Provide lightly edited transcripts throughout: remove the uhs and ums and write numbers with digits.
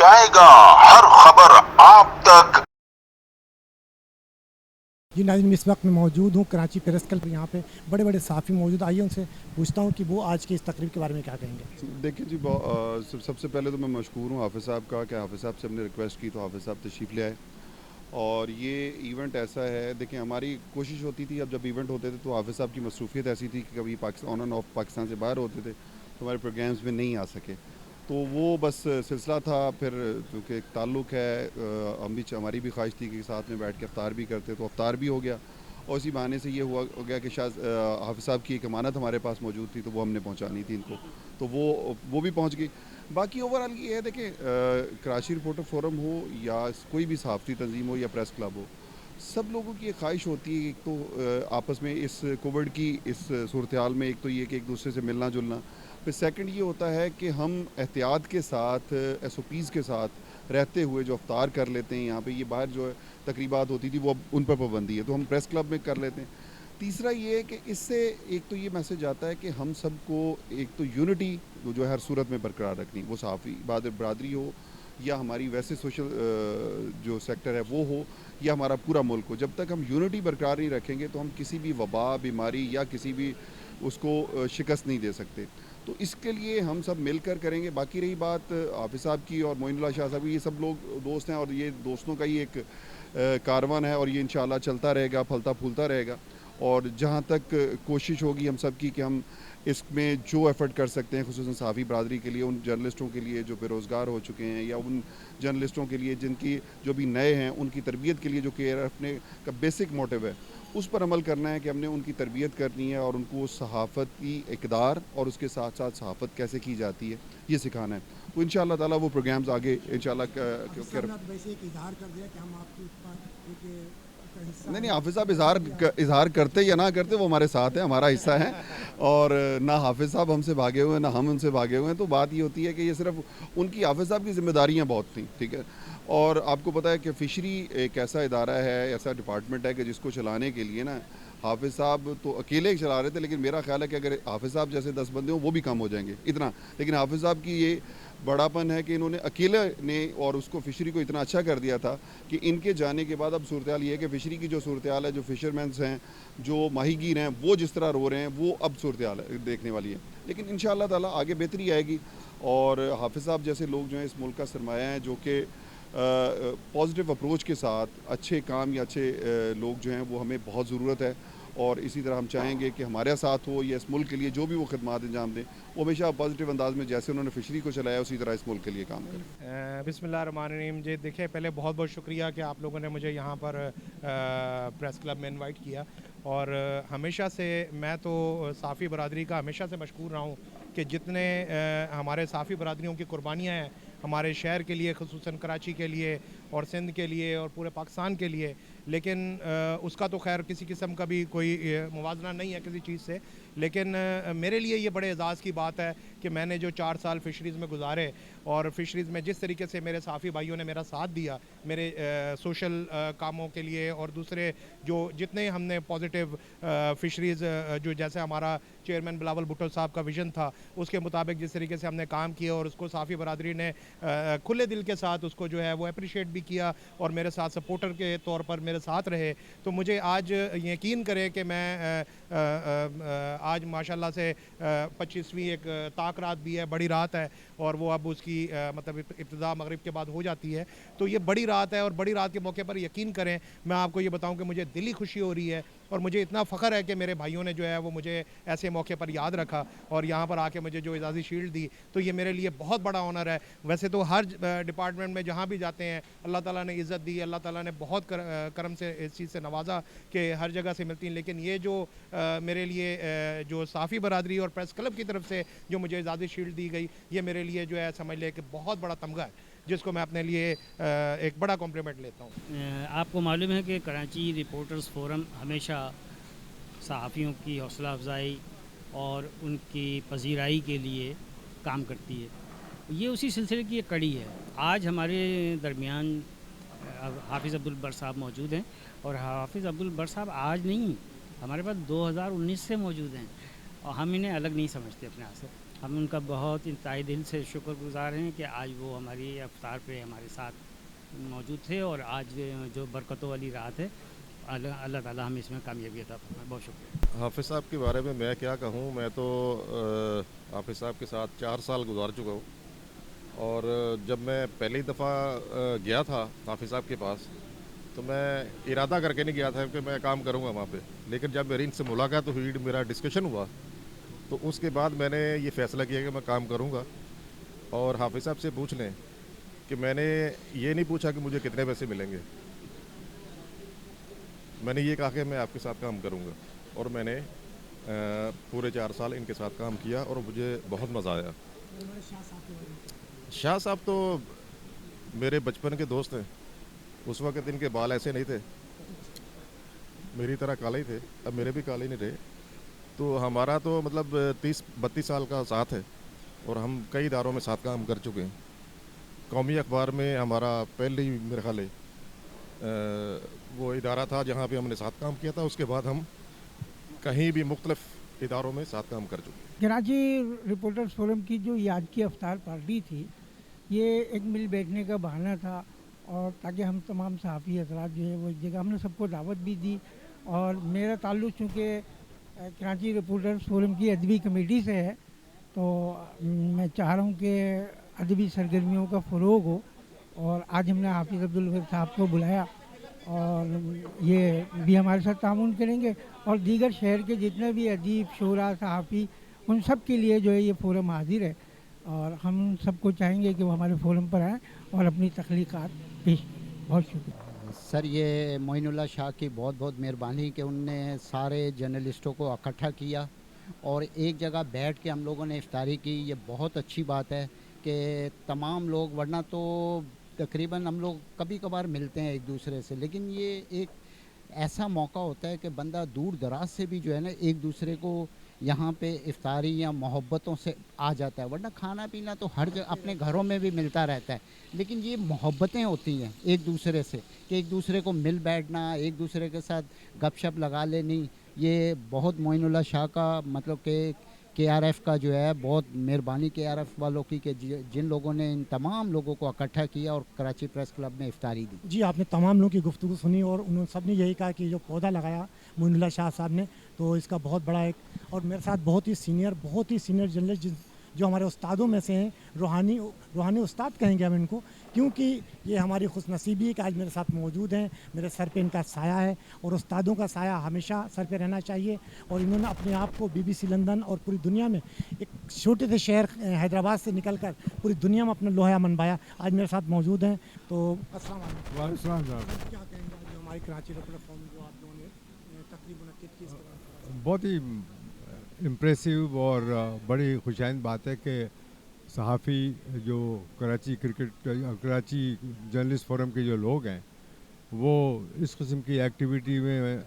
पहुंचाएगा हर खबर आप तक। जी नाज़रीन, इस वक्त मैं मौजूद हूँ कराची प्रेस क्लब। यहाँ पे बड़े बड़े सहाफ़ी मौजूद। आइए उनसे पूछता हूँ कि वो आज की इस तकरीब के बारे में क्या कहेंगे। देखिए जी, सबसे पहले तो मैं मशकूर हूँ हाफ़िज़ साहब का कि हाफ़िज़ साहब से हमने रिक्वेस्ट की तो हाफ़िज़ साहब तशरीफ़ ले आए। और ये इवेंट ऐसा है, देखिए हमारी कोशिश होती थी, अब जब इवेंट होते थे तो हाफ़िज़ साहब की मसरूफ़ियत ऐसी थी कि कभी Pakistan on end of Pakistan से बाहर होते थे तो हमारे प्रोग्राम्स में नहीं आ सके। तो वो बस सिलसिला था। फिर चूँकि एक ताल्लुक़ है, हमारी भी ख्वाहिश थी कि साथ में बैठ के अफ्तार भी करते, तो अफ्तार भी हो गया। और इसी बहाने से ये हुआ हो गया कि शायद हाफ़िज़ साहब की एक अमानत हमारे पास मौजूद थी तो वो हमने पहुंचानी थी इनको, तो वो भी पहुंच गई। बाकी ओवरऑल ये है, देखिए कराची रिपोर्टर फोरम हो या कोई भी सहाफ़ती तंजीम हो या प्रेस क्लब हो, सब लोगों की एक ख्वाहिश होती है, एक तो आपस में इस कोविड की इस सूरत हाल में एक तो ये कि एक दूसरे से मिलना जुलना, फिर सेकंड ये होता है कि हम एहतियात के साथ SOPs के साथ रहते हुए जो अफ्तार कर लेते हैं यहाँ पे, ये बाहर जो है तकरीबात होती थी वो अब उन पर पाबंदी है तो हम प्रेस क्लब में कर लेते हैं। तीसरा ये है कि इससे एक तो ये मैसेज आता है कि हम सबको एक तो यूनिटी जो है हर सूरत में बरकरार रखनी, वो सहाफ़ी बरदरी हो या हमारी वैसे सोशल जो सेक्टर है वो हो या हमारा पूरा मुल्क हो, जब तक हम यूनिटी बरकरार नहीं रखेंगे तो हम किसी भी वबा बीमारी या किसी भी उसको शिकस्त नहीं दे सकते। तो इसके लिए हम सब मिलकर करेंगे। बाकी रही बात हाफ़िज़ साहब की और मोइनुल्लाह शाह साहब की, ये सब लोग दोस्त हैं और ये दोस्तों का ही एक कारवान है और ये इंशाल्लाह चलता रहेगा, फलता फूलता रहेगा। और जहाँ तक कोशिश होगी हम सब की कि हम इसमें जो एफ़र्ट कर सकते हैं, ख़ुसूसन सहाफ़ी बरादरी के लिए, उन जर्नलिस्टों के लिए जो बेरोज़गार हो चुके हैं या उन जर्नलिस्टों के लिए जिनकी जो भी नए हैं उनकी तरबियत के लिए जो कि अपने का बेसिक मोटिव है उस पर अमल करना है कि हमने उनकी तरबियत करनी है और उनको सहाफ़ती इक़दार और उसके साथ साथ सहाफ़त कैसे की जाती है ये सिखाना है। तो इंशाअल्लाह ताला वो प्रोग्राम्स आगे इंशाअल्लाह वैसे एक इजहार कर दिया कि हम आपकी नहीं हाफ़िज़ साहब इज़हार करते या ना करते वो हमारे साथ है, हमारा हिस्सा है। और ना हाफ़िज़ साहब हमसे भागे हुए हैं ना हम उनसे भागे हुए हैं। तो बात ये होती है कि ये सिर्फ उनकी हाफ़िज़ साहब की ज़िम्मेदारियाँ बहुत थी, ठीक है। और आपको पता है कि फ़िशरी एक ऐसा इदारा है, ऐसा डिपार्टमेंट है कि जिसको चलाने के लिए ना हाफ़िज़ साहब तो अकेले चला रहे थे, लेकिन मेरा ख्याल है कि अगर हाफ़िज़ साहब जैसे 10 बंदे हों वो भी कम हो जाएंगे इतना। लेकिन हाफ़िज़ साहब की ये बड़ापन है कि इन्होंने अकेले ने और उसको फ़िशरी को इतना अच्छा कर दिया था कि इनके जाने के बाद अब सूरत हाल ये है कि फ़िशरी की जो सूरत हाल है, जो फ़िशरमैन्स हैं, जो माहीगीर हैं, वो जिस तरह रो रहे हैं वो अब सूरत हाल देखने वाली है। लेकिन इंशाअल्लाह ताला आगे बेहतरी आएगी। और हाफ़िज़ साहब जैसे लोग जो हैं इस मुल्क का सरमाया हैं, जो कि पॉजिटिव अप्रोच के साथ अच्छे काम या अच्छे लोग जो हैं वो हमें बहुत ज़रूरत है। और इसी तरह हम चाहेंगे कि हमारे साथ हो या इस मुल्क के लिए जो भी वो खिदमात अंजाम दें वो हमेशा पॉजिटिव अंदाज में जैसे उन्होंने फ़िशरी को चलाया उसी तरह इस मुल्क के लिए काम करें। बिस्मिल्लाहिर्रहमानिर्रहीम। जी देखिए, पहले बहुत बहुत शुक्रिया कि आप लोगों ने मुझे यहाँ पर प्रेस क्लब में इनवाइट किया। और हमेशा से मैं तो साफ़ी बरादरी का हमेशा से मशकूर रहा हूँ कि जितने हमारे साफ़ी बरादरियों की कुर्बानियाँ हैं हमारे शहर के लिए, ख़ुसूसन कराची के लिए और सिंध के लिए और पूरे पाकिस्तान के लिए, लेकिन उसका तो खैर किसी किस्म का भी कोई मुवाजना नहीं है किसी चीज़ से। लेकिन मेरे लिए ये बड़े एज़ाज़ की बात है कि मैंने जो 4 साल फ़िशरीज़ में गुजारे और फ़िशरीज़ में जिस तरीके से मेरे साफ़ी भाइयों ने मेरा साथ दिया मेरे सोशल कामों के लिए और दूसरे जो जितने हमने पॉजिटिव फ़िशरीज़ जो जैसे हमारा चेयरमैन बिलावल भुट्टो साहब का विज़न था उसके मुताबिक जिस तरीके से हमने काम किया और उसको साफ़ी बरादरी ने खुले दिल के साथ उसको जो है वो अप्रिशिएट भी किया और मेरे साथ सपोर्टर के तौर पर मेरे साथ रहे। तो मुझे आज यकीन करें कि मैं आज माशाल्लाह से 25वीं एक ताक रात भी है, बड़ी रात है और वो अब उसकी मतलब इब्तिदा मगरिब के बाद हो जाती है। तो ये बड़ी रात है और बड़ी रात के मौके पर यकीन करें मैं आपको ये बताऊं कि मुझे दिली खुशी हो रही है और मुझे इतना फ़ख्र है कि मेरे भाइयों ने जो है वो मुझे ऐसे मौके पर याद रखा और यहाँ पर आके मुझे जो एजाज़ी शील्ड दी, तो ये मेरे लिए बहुत बड़ा ऑनर है। वैसे तो हर डिपार्टमेंट में जहाँ भी जाते हैं अल्लाह ताला ने इज़्ज़त दी, अल्लाह ताला ने बहुत करम से इस चीज़ से नवाजा कि हर जगह से मिलती हैं। लेकिन ये जो मेरे लिए जो साफ़ी बरादरी और प्रेस क्लब की तरफ से जो मुझे एजाज़ी शील्ड दी गई, ये मेरे लिए जो है समझ लें कि बहुत बड़ा तमगा है जिसको मैं अपने लिए एक बड़ा कॉम्प्लीमेंट लेता हूँ। आपको मालूम है कि कराची रिपोर्टर्स फोरम हमेशा सहाफ़ियों की हौसला अफजाई और उनकी पजीराई के लिए काम करती है। ये उसी सिलसिले की एक कड़ी है। आज हमारे दरमियान हाफ़िज़ अब्दुल बर साहब मौजूद हैं और हाफ़िज़ अब्दुल बर साहब आज नहीं, हमारे पास 2019 से मौजूद हैं और हम इन्हें अलग नहीं समझते अपने यहाँ से। ہم ان کا بہت انتہائی دل سے شکر گزار ہیں کہ آج وہ ہماری افطار پہ ہمارے ساتھ موجود تھے، اور آج جو برکتوں والی رات ہے، اللہ تعالیٰ ہمیں اس میں کامیابی عطا فرمائے. بہت شکریہ. حافظ صاحب کے بارے میں کیا کہوں. میں تو حافظ صاحب کے ساتھ 4 سال گزار چکا ہوں، اور جب میں پہلی دفعہ گیا تھا حافظ صاحب کے پاس تو میں ارادہ کر کے نہیں گیا تھا کہ میں کام کروں گا وہاں پہ، لیکن جب میری ان سے ملاقات ہوئی، میرا ڈسکشن ہوا، تو اس کے بعد میں نے یہ فیصلہ کیا کہ میں کام کروں گا. اور حافظ صاحب سے پوچھ لیں کہ میں نے یہ نہیں پوچھا کہ مجھے کتنے پیسے ملیں گے، میں نے یہ کہا کہ میں آپ کے ساتھ کام کروں گا. اور میں نے پورے 4 سال ان کے ساتھ کام کیا اور مجھے بہت مزہ آیا. شاہ صاحب تو میرے بچپن کے دوست ہیں. اس وقت ان کے بال ایسے نہیں تھے، میری طرح کالے ہی تھے. اب میرے بھی کالے نہیں رہے. تو ہمارا تو مطلب 30-32 سال کا ساتھ ہے، اور ہم کئی اداروں میں ساتھ کام کر چکے ہیں. قومی اخبار میں ہمارا پہلے ہی میرے خیال وہ ادارہ تھا جہاں پہ ہم نے ساتھ کام کیا تھا. اس کے بعد ہم کہیں بھی مختلف اداروں میں ساتھ کام کر چکے ہیں. کراچی رپورٹرز فورم کی جو یہ آج کی افطار پارٹی تھی، یہ ایک مل بیٹھنے کا بہانہ تھا، اور تاکہ ہم تمام صحافی حضرات جو ہے وہ ایک جگہ، ہم نے سب کو دعوت بھی دی. اور میرا تعلق چونکہ کراچی رپورٹرز فورم کی ادبی کمیٹی سے ہے، تو میں چاہ رہا ہوں کہ ادبی سرگرمیوں کا فروغ ہو. اور آج ہم نے حافظ عبدالوہاب صاحب کو بلایا، اور یہ بھی ہمارے ساتھ تعاون کریں گے، اور دیگر شہر کے جتنے بھی ادیب، شعراء، صحافی، ان سب کے لیے جو ہے یہ فورم حاضر ہے. اور ہم سب کو چاہیں گے کہ وہ ہمارے فورم پر آئیں اور اپنی تخلیقات پیش کریں. بہت شکریہ. سر، یہ معین اللہ شاہ کی بہت بہت مہربانی کہ ان نے سارے جرنلسٹوں کو اکٹھا کیا اور ایک جگہ بیٹھ کے ہم لوگوں نے افطاری کی. یہ بہت اچھی بات ہے کہ تمام لوگ، ورنہ تو تقریباً ہم لوگ کبھی کبھار ملتے ہیں ایک دوسرے سے، لیکن یہ ایک ایسا موقع ہوتا ہے کہ بندہ دور دراز سے بھی جو ہے نا ایک دوسرے کو یہاں پہ افطاری یا محبتوں سے آ جاتا ہے. ورنہ کھانا پینا تو ہر جگہ اپنے گھروں میں بھی ملتا رہتا ہے، لیکن یہ محبتیں ہوتی ہیں ایک دوسرے سے، کہ ایک دوسرے کو مل بیٹھنا، ایک دوسرے کے ساتھ گپ شپ لگا لینی. یہ بہت معین اللہ شاہ کا مطلب کہ کے آر ایف کا جو ہے بہت مہربانی کے آر ایف والوں کی، کہ جن لوگوں نے ان تمام لوگوں کو اکٹھا کیا اور کراچی پریس کلب میں افطاری دی. جی، آپ نے تمام لوگوں کی گفتگو سنی، اور انہوں سب نے یہی کہا کہ جو پودا لگایا معین اللہ شاہ صاحب نے، تو اس کا بہت بڑا ایک، اور میرے ساتھ بہت ہی سینئر جرنلسٹ جو ہمارے استادوں میں سے ہیں، روحانی استاد کہیں گے ہم ان کو، کیونکہ یہ ہماری خوش نصیبی ہے کہ آج میرے ساتھ موجود ہیں. میرے سر پہ ان کا سایہ ہے، اور استادوں کا سایہ ہمیشہ سر پہ رہنا چاہیے. اور انہوں نے اپنے آپ کو BBC لندن اور پوری دنیا میں، ایک چھوٹے سے شہر حیدرآباد سے نکل کر پوری دنیا میں اپنا لوہا منوایا. آج میرے ساتھ موجود ہیں. تو السلام علیکم. وعلیکم السلام. کیا کہیں گے جو ہماری کراچی رپورٹر فورم جو آپ لوگوں نے تقریب منعقد کی، اس کے بارے میں؟ بہت ہی امپریسو اور بڑی خوشائند بات ہے کہ صحافی جو کراچی جرنلسٹ فورم کے جو لوگ ہیں وہ اس قسم کی ایکٹیویٹی میں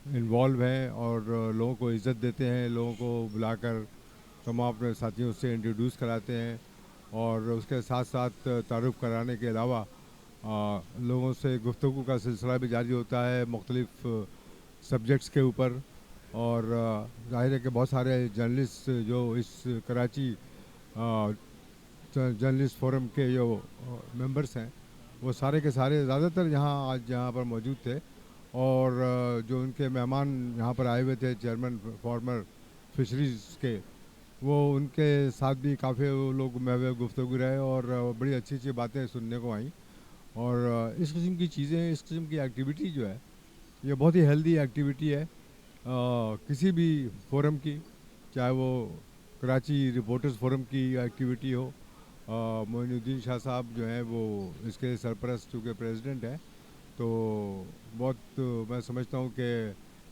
انوالو ہیں، اور لوگوں کو عزت دیتے ہیں، لوگوں کو بلا کر تمام اپنے ساتھیوں سے انٹروڈیوس کراتے ہیں، اور اس کے ساتھ ساتھ تعارف کرانے کے علاوہ لوگوں سے گفتگو کا سلسلہ بھی جاری ہوتا ہے مختلف سبجیکٹس کے اوپر. اور ظاہر ہے کہ بہت سارے جرنلسٹ جو اس کراچی جرنلسٹ فورم کے جو ممبرس ہیں وہ سارے کے سارے زیادہ تر آج یہاں پر موجود تھے، اور جو ان کے مہمان یہاں پر آئے ہوئے تھے چیئرمین فارمر فشریز کے، وہ ان کے ساتھ بھی کافی لوگ محو گفتگو رہے، اور بڑی اچھی اچھی باتیں سننے کو آئیں. اور اس قسم کی چیزیں، اس قسم کی ایکٹیویٹی جو ہے یہ بہت ہی ہیلدی ایکٹیویٹی ہے کسی بھی فورم کی، چاہے وہ کراچی رپورٹرز فورم کی ایکٹیویٹی ہو. معین الدین شاہ صاحب جو ہیں وہ اس کے سرپرست چونکہ پریزیڈنٹ ہیں، تو بہت میں سمجھتا ہوں کہ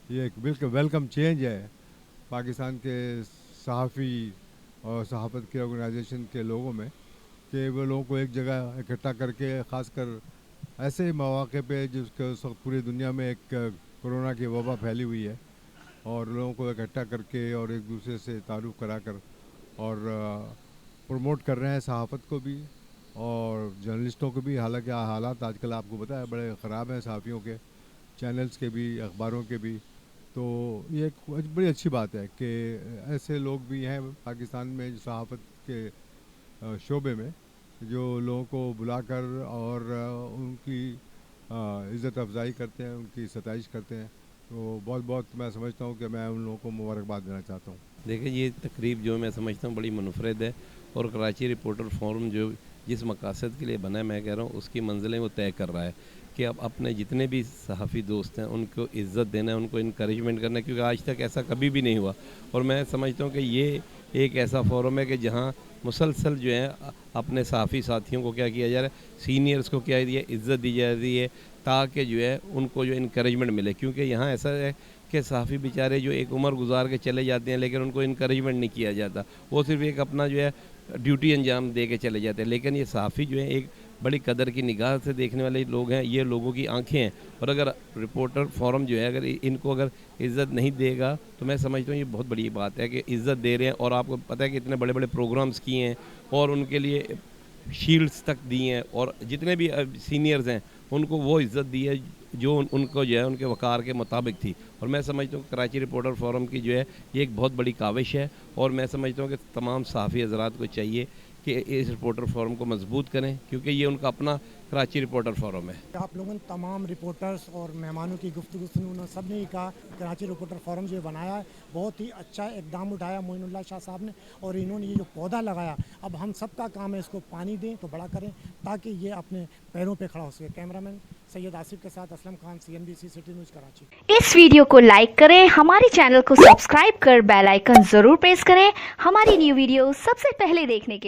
یہ ایک بالکل ویلکم چینج ہے پاکستان کے صحافی اور صحافت کے آرگنائزیشن کے لوگوں میں، کہ وہ لوگوں کو ایک جگہ اکٹھا کر کے، خاص کر ایسے مواقع پہ جس کے اس وقت پوری دنیا میں ایک کورونا کی وبا پھیلی ہوئی ہے، اور لوگوں کو اکٹھا کر کے اور ایک دوسرے سے تعارف کرا کر اور پروموٹ کر رہے ہیں صحافت کو بھی اور جرنلسٹوں کو بھی. حالانکہ حالات آج کل آپ کو پتہ ہے بڑے خراب ہیں صحافیوں کے، چینلز کے بھی، اخباروں کے بھی. तो ये एक बड़ी अच्छी बात है कि ऐसे लोग भी हैं पाकिस्तान में सहाफ़त के शोबे में जो लोगों को बुलाकर और उनकी इज़्ज़त अफजाई करते हैं, उनकी सताइश करते हैं। तो बहुत बहुत मैं समझता हूँ कि मैं उन लोगों को मुबारकबाद देना चाहता हूँ। देखिए ये तकरीब जो मैं समझता हूँ बड़ी मुनफरद है, और कराची रिपोर्टर फोरम जो जिस मकासद के लिए बना है, मैं कह रहा हूँ उसकी मंजिलें वो तय कर रहा है कि अब अपने जितने भी सहाफ़ी दोस्त हैं उनको इज़्ज़त देना है, उनको इनकरेजमेंट करना है, क्योंकि आज तक ऐसा कभी भी नहीं हुआ। और मैं समझता हूँ कि ये एक ऐसा फोरम है कि जहाँ मुसलसल जो है अपने सहाफ़ी साथियों को क्या किया जा रहा है, सीनियर्स को क्या दिया इज़्ज़त दी जा रही है, ताकि जो है उनको जो इनकरेजमेंट मिले। क्योंकि यहाँ ऐसा है कि सहाफ़ी बेचारे जो एक उम्र गुजार के चले जाते हैं, लेकिन उनको इनकरेजमेंट नहीं किया जाता, वो सिर्फ एक अपना जो है ड्यूटी अंजाम दे के चले जाते हैं। लेकिन ये सहाफ़ी जो है एक बड़ी कदर की निगाह से देखने वाले लोग हैं, ये लोगों की आंखें हैं। और अगर रिपोर्टर फोरम जो है अगर इनको अगर इज़्ज़त नहीं देगा तो मैं समझता हूँ ये बहुत बड़ी बात है कि इज़्ज़त दे रहे हैं। और आपको पता है कि इतने बड़े बड़े प्रोग्राम्स किए हैं और उनके लिए शील्ड्स तक दी हैं, और जितने भी सीनियर्स हैं उनको वो इज़्ज़त दी है जो उनको जो है उनके वक़ार के मुताबिक थी। और मैं समझता हूँ कराची रिपोर्टर फोरम की जो है ये एक बहुत बड़ी काविश है, और मैं समझता हूँ कि तमाम सहाफ़ी हज़रात को चाहिए कि इस रिपोर्टर फोरम को मजबूत करें, क्योंकि ये उनका अपना कराची रिपोर्टर फोरम है। आप लोगों ने तमाम रिपोर्टर्स और मेहमानों की गुफ्तगू सुनी, उन्होंने सब ने कहा कराची रिपोर्टर फोरम जो बनाया है बहुत ही अच्छा इकदाम उठाया मोइनुल्लाह शाह साहब ने, और इन्होंने ये जो पौधा लगाया, अब हम सब का काम है इसको पानी दें तो बड़ा करें ताकि ये अपने पैरों पे खड़ा हो सके। कैमरामैन सैयद आसिफ के साथ Aslam Khan, CNBC city news Karachi. इस वीडियो को लाइक करें, हमारे चैनल को सब्सक्राइब कर बेल आइकन जरूर प्रेस करें हमारी न्यू वीडियो सबसे पहले देखने के लिए।